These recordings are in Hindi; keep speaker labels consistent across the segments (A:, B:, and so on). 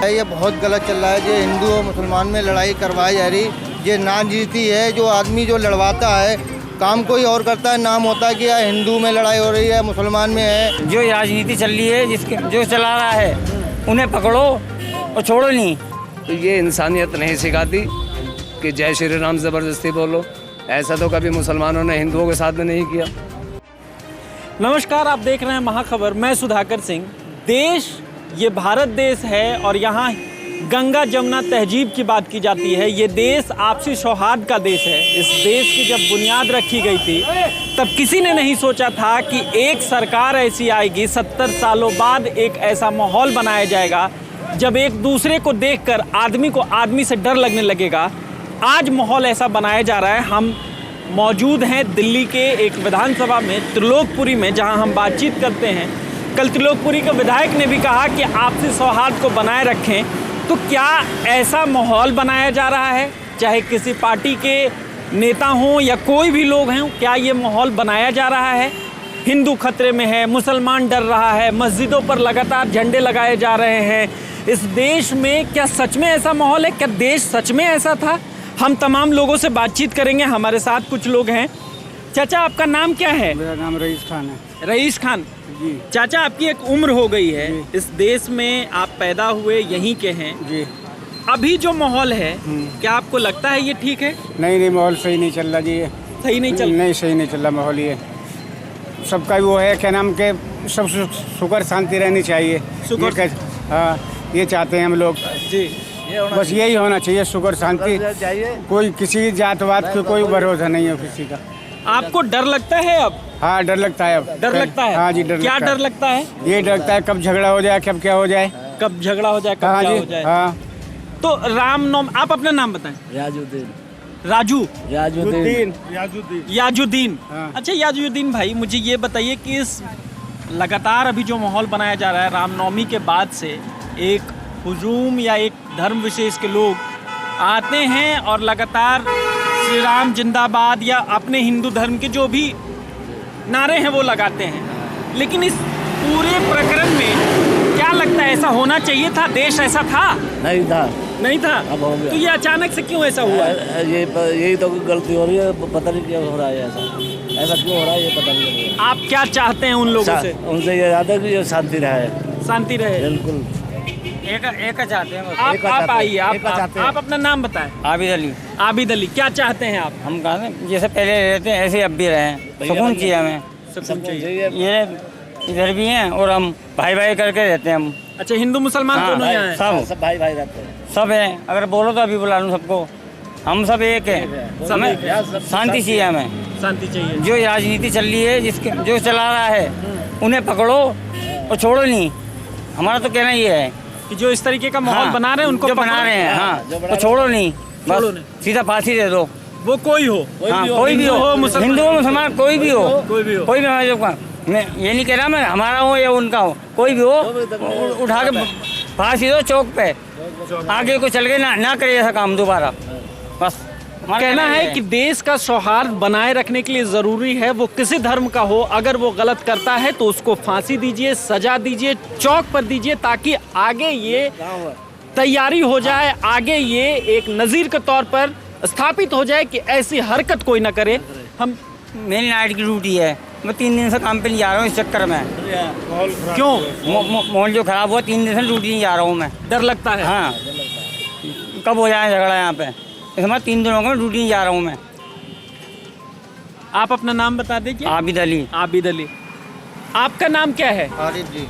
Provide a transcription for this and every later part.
A: है ये बहुत गलत चल रहा है। जो हिंदू और मुसलमान में लड़ाई करवाई जा रही, ये नाजीती है। जो आदमी जो लड़वाता है काम कोई और करता है, नाम होता है कि यार हिंदू में लड़ाई हो रही है, मुसलमान में है।
B: जो राजनीति चल रही है, जिसके जो चला रहा है उन्हें पकड़ो और छोड़ो नहीं।
C: तो ये इंसानियत नहीं सिखाती कि जय श्री राम ज़बरदस्ती बोलो। ऐसा तो कभी मुसलमानों ने हिंदुओं के साथ में नहीं किया।
D: नमस्कार, आप देख रहे हैं महाखबर। मैं सुधाकर सिंह। देश ये भारत देश है और यहाँ गंगा जमुना तहजीब की बात की जाती है। ये देश आपसी सौहार्द का देश है। इस देश की जब बुनियाद रखी गई थी तब किसी ने नहीं सोचा था कि एक सरकार ऐसी आएगी, 70 सालों बाद एक ऐसा माहौल बनाया जाएगा जब एक दूसरे को देखकर आदमी को आदमी से डर लगने लगेगा। आज माहौल ऐसा बनाया जा रहा है। हम मौजूद हैं दिल्ली के एक विधानसभा में, त्रिलोकपुरी में, जहां हम बातचीत करते हैं। कल त्रिलोकपुरी के विधायक ने भी कहा कि आपसी सौहार्द को बनाए रखें। तो क्या ऐसा माहौल बनाया जा रहा है, चाहे किसी पार्टी के नेता हों या कोई भी लोग हैं, क्या ये माहौल बनाया जा रहा है? हिंदू खतरे में है, मुसलमान डर रहा है, मस्जिदों पर लगातार झंडे लगाए जा रहे हैं। इस देश में क्या सच में ऐसा माहौल है? क्या देश सच में ऐसा था? हम तमाम लोगों से बातचीत करेंगे। हमारे साथ कुछ लोग हैं। चाचा, आपका नाम क्या है?
E: मेरा नाम रईस खान है।
D: रईस खान
E: जी।
D: चाचा, आपकी एक उम्र हो गई है, इस देश में आप पैदा हुए, यहीं के हैं
E: जी।
D: अभी जो माहौल है, क्या आपको लगता है ये ठीक है?
E: नहीं, माहौल सही नहीं चल रहा जी। ये
D: सही नहीं चल
E: नहीं, सही नहीं चल रहा माहौल। ये सबका वो है, क्या नाम के, सब सुख शांति रहनी चाहिए। हाँ, ये चाहते हैं हम लोग
D: जी।
E: बस यही होना चाहिए, सुख शांति। कोई किसी जातवाद का कोई भरोसा नहीं है किसी का।
D: आपको डर लगता है अब?
E: हाँ, डर लगता है अब।
D: डर लगता है?
E: हाँ जी, डर
D: क्या
E: लगता है।
D: डर लगता है?
E: ये डर लगता है कब झगड़ा हो जाए, कब क्या हो जाए।
D: कब झगड़ा हो जाए, कब
E: हाँ
D: क्या
E: जी,
D: हो जाए।
E: हाँ।
D: तो रामनवमी, आप अपना नाम बताएं। याजुद्दीन।
E: हाँ।
D: अच्छा याजुद्दीन भाई, मुझे ये बताइए कि इस लगातार अभी जो माहौल बनाया जा रहा है रामनवमी के बाद से, एक हुजूम या एक धर्म विशेष के लोग आते हैं और लगातार श्री राम जिंदाबाद या अपने हिंदू धर्म के जो भी नारे हैं वो लगाते हैं। लेकिन इस पूरे प्रकरण में क्या लगता है, ऐसा होना चाहिए था? देश ऐसा था? नहीं था।
F: अब हो गया।
D: तो ये अचानक से क्यों ऐसा हुआ?
F: ये यही तो गलती हो रही है, पता नहीं क्या हो रहा है। ऐसा क्यों हो रहा है ये पता नहीं लग रहा।
D: आप क्या चाहते हैं उन लोगों से?
F: उनसे ये याद है कि ये शांति रहे।
D: शांति रहे।
F: बिल्कुल।
B: एक चाहते हैं बस।
D: आप आइए, आप अपना नाम बताएं।
B: आबिद अली।
D: आबिद अली, क्या चाहते हैं आप?
B: हम कहते हैं जैसे पहले रहते हैं ऐसे अब भी रहें, सुकून चाहिए हमें।
D: सुकून चाहिए।
B: ये इधर भी हैं और हम भाई भाई करके रहते हैं हम।
D: अच्छा, हिंदू मुसलमान
B: हाँ,
D: दोनों यहाँ हैं?
B: सब
F: भाई भाई रहते हैं।
B: सब हैं। अगर बोलो तो अभी बुला लूँ सबको। हम सब एक हैं। हमें शांति चाहिए, हमें
D: शांति चाहिए।
B: जो राजनीति चल रही है, जिसके जो चला रहा है उन्हें पकड़ो और छोड़ो नहीं। हमारा तो कहना ये है
D: कि जो इस तरीके का माहौल बना रहे हैं उनको
B: जो बना रहे हैं, हाँ, तो छोड़ो नहीं, बस सीधा फांसी दे दो।
D: वो कोई हो,
B: हाँ, कोई भी हो, हिंदू हो मुसलमान कोई भी हो,
D: कोई भी हो।
B: कोई भी हमारे का, मैं ये नहीं कह रहा मैं हमारा हो या उनका हो, कोई भी हो, उठा के फांसी दो चौक पे। आगे को चल के ना करे ऐसा काम दोबारा। बस
D: कहना है कि देश का सौहार्द बनाए रखने के लिए जरूरी है वो किसी धर्म का हो, अगर वो गलत करता है तो उसको फांसी दीजिए, सजा दीजिए, चौक पर दीजिए, ताकि आगे ये तैयारी हो जाए, आगे ये एक नजीर के तौर पर स्थापित हो जाए कि ऐसी हरकत कोई ना करे। हम
B: मेरी नाइट की ड्यूटी है, मैं 3 दिन से काम पे नहीं जा रहा हूँ इस चक्कर में।
D: क्यों?
B: माहौल जो खराब हुआ, 3 दिन से ड्यूटी नहीं जा रहा हूँ मैं।
D: डर लगता है?
B: हाँ, कब हो जाए झगड़ा यहाँ पे, इसमें 3 दिनों का ड्यूटी नहीं जा रहा हूँ मैं।
D: आप अपना नाम बता दीजिए।
B: आबिद अली।
D: आबिद अली। आपका नाम क्या है?
A: आरिफ जी।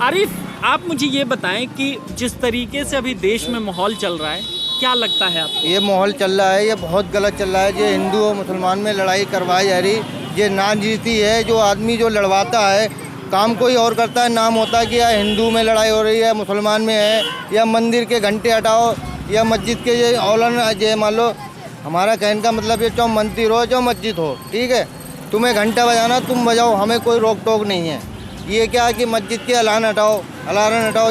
D: आरिफ, आप मुझे ये बताएं कि जिस तरीके से अभी देश में माहौल चल रहा है, क्या लगता है आपको?
A: ये माहौल चल रहा है ये बहुत गलत चल रहा है। जो हिंदू और मुसलमान में लड़ाई करवाई जा रही, ये नाजीती है। जो आदमी जो लड़वाता है काम कोई और करता है, नाम होता है कि यार हिंदू में लड़ाई हो रही है, मुसलमान में है, या मंदिर के घंटे हटाओ, या मस्जिद के ये औलन ये मान लो। हमारा कहने का मतलब ये चाहे मंदिर हो चाहे मस्जिद हो, ठीक है, तुम्हें घंटा बजाना तुम बजाओ, हमें कोई रोक टोक नहीं है। ये क्या है कि मस्जिद के अलान हटाओ,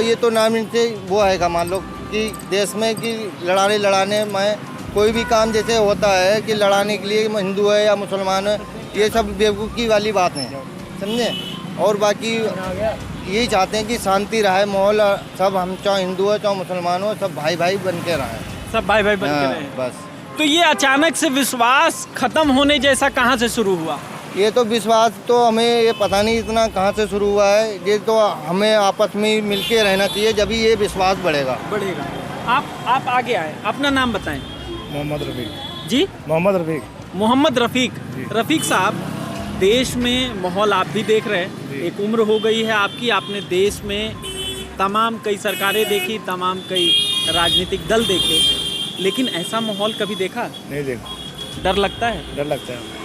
A: ये तो नाम से वो है मान लो कि देश में कि लड़ाने में कोई भी काम जैसे होता है कि लड़ाने के लिए हिंदू है या मुसलमान है, ये सब बेवकूफ़ी वाली बात है, समझे। और बाकी यही चाहते हैं कि शांति रहे, माहौल सब, हम चाहे हिंदू हो चाहे मुसलमान हो, सब भाई भाई बन के रहें।
D: सब भाई भाई बन के
A: हाँ,
D: रहें।
A: बस।
D: तो ये अचानक से विश्वास खत्म होने जैसा कहाँ से शुरू हुआ?
A: ये तो विश्वास तो हमें ये पता नहीं इतना कहाँ से शुरू हुआ है, ये तो हमें आपस में मिल के रहना चाहिए, जब ये विश्वास बढ़ेगा।
D: आप आगे आए, अपना नाम बताएं।
G: मोहम्मद रफीक
D: जी,
G: मोहम्मद रफीक
D: मोहम्मद रफ़ीक। रफ़ीक साहब, देश में माहौल आप भी देख रहे हैं, एक उम्र हो गई है आपकी, आपने देश में तमाम कई सरकारें देखी, तमाम कई राजनीतिक दल देखे, लेकिन ऐसा माहौल कभी देखा?
G: नहीं देखा।
D: डर लगता है?
G: डर लगता है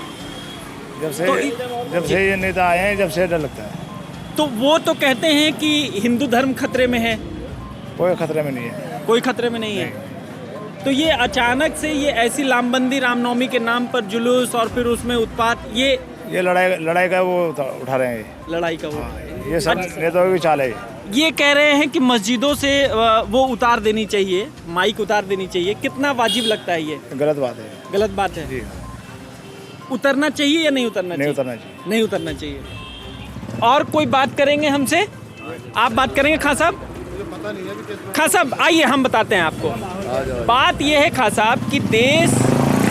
G: जब
D: तो
G: से ये नेता आए हैं, जब से डर लगता है।
D: तो वो तो कहते हैं कि हिंदू धर्म खतरे में है।
G: कोई खतरे में नहीं है।
D: कोई खतरे में नहीं है। तो ये अचानक से ये ऐसी लामबंदी, रामनवमी के नाम पर जुलूस और फिर उसमें उत्पात, ये
G: लड़ाई का वो उठा रहे हैं।
D: लड़ाई का वो,
G: ये सब नेताओं की चाल है।
D: ये कह रहे हैं कि मस्जिदों से वो उतार देनी चाहिए, माइक उतार देनी चाहिए। कितना वाजिब लगता है ये?
G: गलत बात है।
D: गलत बात है।
G: जी,
D: उतरना चाहिए या नहीं उतरना चाहिए?
G: नहीं उतरना चाहिए।
D: नहीं उतरना चाहिए। और कोई बात करेंगे हमसे? आप बात करेंगे खां साहब? खां साहब आइए, हम बताते हैं आपको। बात यह है खां साहब कि देश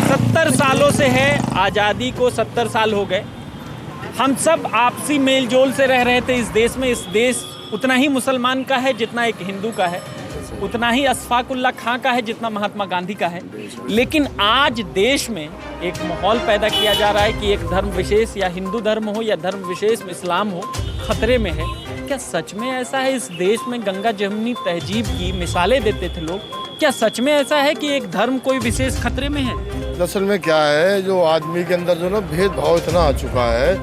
D: 70 सालों से है, आज़ादी को 70 साल हो गए, हम सब आपसी मेल जोल से रह रहे थे इस देश में। इस देश उतना ही मुसलमान का है जितना एक हिंदू का है, उतना ही अशफाकुल्ला खां का है जितना महात्मा गांधी का है। लेकिन आज देश में एक माहौल पैदा किया जा रहा है कि एक धर्म विशेष, या हिंदू धर्म हो या धर्म विशेष इस्लाम हो, खतरे में है। क्या सच में ऐसा है? इस देश में गंगा जमुनी तहजीब की मिसालें देते थे लोग, क्या सच में ऐसा है कि एक धर्म कोई विशेष खतरे में है?
H: असल में क्या है, जो आदमी के अंदर जो ना भेदभाव इतना आ चुका है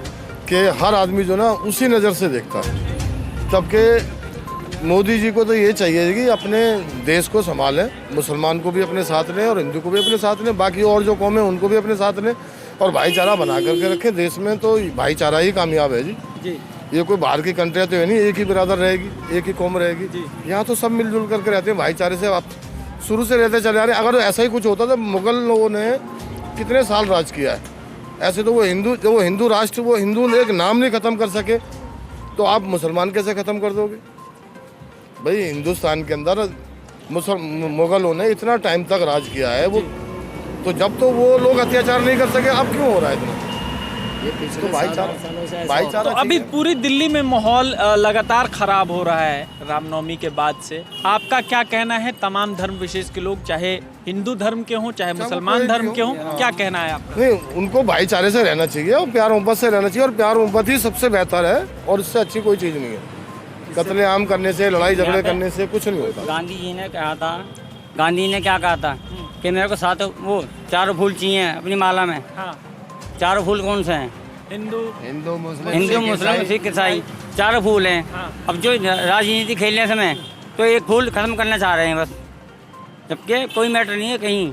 H: कि हर आदमी जो ना उसी नज़र से देखता है। जबकि मोदी जी को तो ये चाहिए कि अपने देश को संभालें, मुसलमान को भी अपने साथ लें और हिंदू को भी अपने साथ लें, बाकी और जो कौम है उनको भी अपने साथ लें और भाईचारा बना करके रखें। देश में तो भाईचारा ही कामयाब है जी। ये कोई बाहर की कंट्रियाँ तो है नहीं, एक ही बिरादर रहेगी, एक ही कौम रहेगी। यहाँ तो सब मिलजुल करके रहते हैं, भाईचारे से आप शुरू से रहते चले आ रहे हैं। अगर ऐसा ही कुछ होता तो मुगल लोगों ने कितने साल राज किया है, ऐसे तो वो हिंदू राष्ट्र, वो हिंदू एक नाम नहीं ख़त्म कर सके, तो आप मुसलमान कैसे ख़त्म कर दोगे? भाई हिंदुस्तान के अंदर मुगलों ने इतना टाइम तक राज किया है, वो तो जब तो वो लोग अत्याचार नहीं कर सके, अब क्यों हो रहा है इतना? तो भाईचारा
D: तो अभी पूरी दिल्ली में माहौल लगातार खराब हो रहा है रामनवमी के बाद से। आपका क्या कहना है? तमाम धर्म विशेष के लोग, चाहे हिंदू धर्म के हों चाहे मुसलमान धर्म के हों, क्या कहना है आपका?
H: नहीं, उनको भाईचारे से रहना चाहिए और प्यार मोहब्बत से रहना चाहिए, और प्यार मोहब्बत ही सबसे बेहतर है और इससे अच्छी कोई चीज़ नहीं है। कत्लेआम करने से, लड़ाई झगड़े करने से कुछ नहीं होता।
B: गांधी जी ने क्या कहा था कि मेरे को 7 वो 4 फूल चाहिए अपनी माला में।
D: हाँ।
B: 4 फूल कौन से हैं?
C: हिंदू मुस्लिम
B: सिख ईसाई, 4 फूल हैं।
D: हाँ।
B: अब जो राजनीति खेलने समय तो एक फूल खत्म करना चाह रहे हैं बस, जबकि कोई मैटर नहीं है। कहीं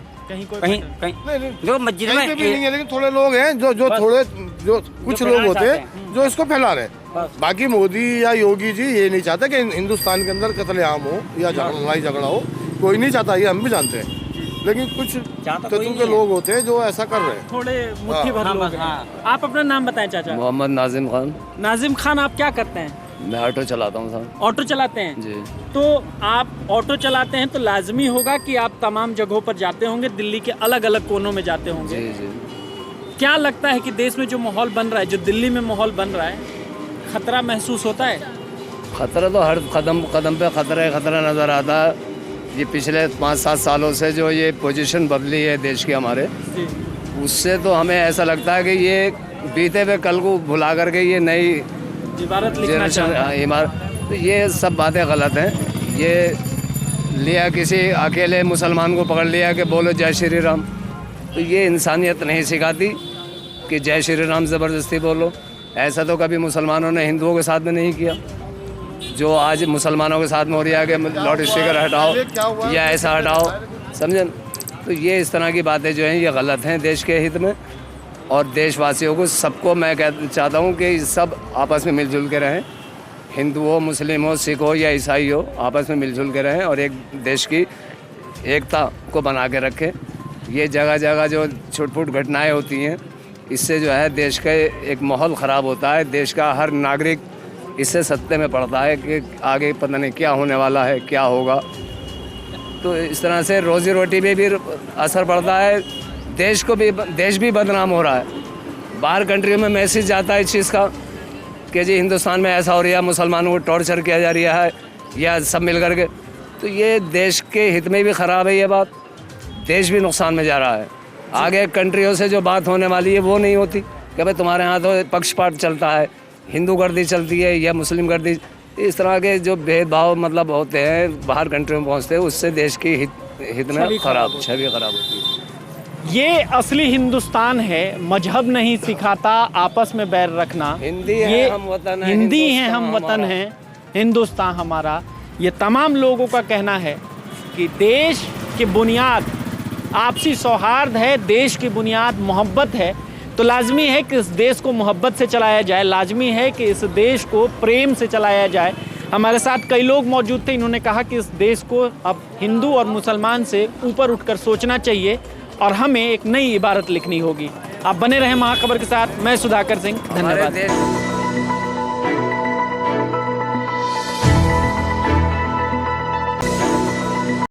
B: जो मस्जिद में
H: भी नहीं है, लेकिन थोड़े लोग हैं जो कुछ लोग होते हैं जो इसको फैला रहे हैं। बाकी मोदी या योगी जी ये नहीं चाहते कि हिंदुस्तान के अंदर कत्लेआम हो या लड़ाई झगड़ा हो, कोई नहीं चाहता, ये हम भी जानते हैं। लेकिन कुछ तत्व के लोग होते हैं जो ऐसा कर रहे हैं,
D: थोड़े मुट्ठी भर लोग हैं। आप अपना नाम बताएं चाचा।
C: मोहम्मद नाजिम खान।
D: नाजिम खान, आप क्या करते हैं?
C: मैं ऑटो चलाता हूँ सर।
D: ऑटो चलाते हैं
C: जी।
D: तो आप ऑटो चलाते हैं तो लाजमी होगा कि आप तमाम जगहों पर जाते होंगे, दिल्ली के अलग अलग कोनों में जाते होंगे।
C: जी जी।
D: क्या लगता है कि देश में जो माहौल बन रहा है, जो दिल्ली में माहौल बन रहा है, खतरा महसूस होता है?
C: खतरा तो हर कदम पे खतरा नज़र आता है। ये पिछले 5-7 सालों से जो ये पोजीशन बदली है देश की हमारे, उससे तो हमें ऐसा लगता है कि ये बीते हुए कल को भुला करके ये नई
D: इबारत लिखना चाहता है।
C: तो ये सब बातें गलत हैं। ये लिया किसी अकेले मुसलमान को पकड़ लिया कि बोलो जय श्री राम, तो ये इंसानियत नहीं सिखाती कि जय श्री राम ज़बरदस्ती बोलो। ऐसा तो कभी मुसलमानों ने हिंदुओं के साथ में नहीं किया, जो आज मुसलमानों के साथ में हो रहा है कि लाउड स्पीकर हटाओ या ऐसा हटाओ, समझें। तो ये इस तरह की बातें जो हैं ये गलत हैं देश के हित में, और देशवासियों को सबको मैं चाहता हूँ कि सब आपस में मिलजुल के रहें, हिंदू हो, मुस्लिम हो, सिख हो या ईसाई हो, आपस में मिलजुल के रहें और एक देश की एकता को बना के रखें। ये जगह जगह जो छुटपुट घटनाएं होती हैं, इससे जो है देश का एक माहौल ख़राब होता है। देश का हर नागरिक इससे सत्ते में पड़ता है कि आगे पता नहीं क्या होने वाला है, क्या होगा। तो इस तरह से रोजी रोटी पे भी असर पड़ता है, देश भी बदनाम हो रहा है। बाहर कंट्रियों में मैसेज जाता है इस चीज़ का कि जी हिंदुस्तान में ऐसा हो रहा है, मुसलमानों को टॉर्चर किया जा रहा है या सब मिल करके। तो ये देश के हित में भी ख़राब है ये बात, देश भी नुकसान में जा रहा है। आगे कंट्रियों से जो बात होने वाली है वो नहीं होती कि भाई तुम्हारे यहाँ तो पक्षपात चलता है, हिंदू गर्दी चलती है या मुस्लिम गर्दी। इस तरह के जो भेदभाव मतलब होते हैं बाहर कंट्रियों में पहुँचते हैं, उससे देश की हित में छवि खराब होती है।
D: ये असली हिंदुस्तान है, मजहब नहीं सिखाता आपस में बैर रखना।
C: हिंदी
D: ये
C: है हम वतन है,
D: हिंदी है हम वतन है, हिंदुस्तान हमारा। ये तमाम लोगों का कहना है कि देश की बुनियाद आपसी सौहार्द है, देश की बुनियाद मोहब्बत है। तो लाजमी है कि इस देश को मोहब्बत से चलाया जाए, लाजमी है कि इस देश को प्रेम से चलाया जाए। हमारे साथ कई लोग मौजूद थे, इन्होंने कहा कि इस देश को अब हिंदू और मुसलमान से ऊपर उठकर सोचना चाहिए और हमें एक नई इबारत लिखनी होगी। आप बने रहें महाखबर के साथ, मैं सुधाकर सिंह, धन्यवाद।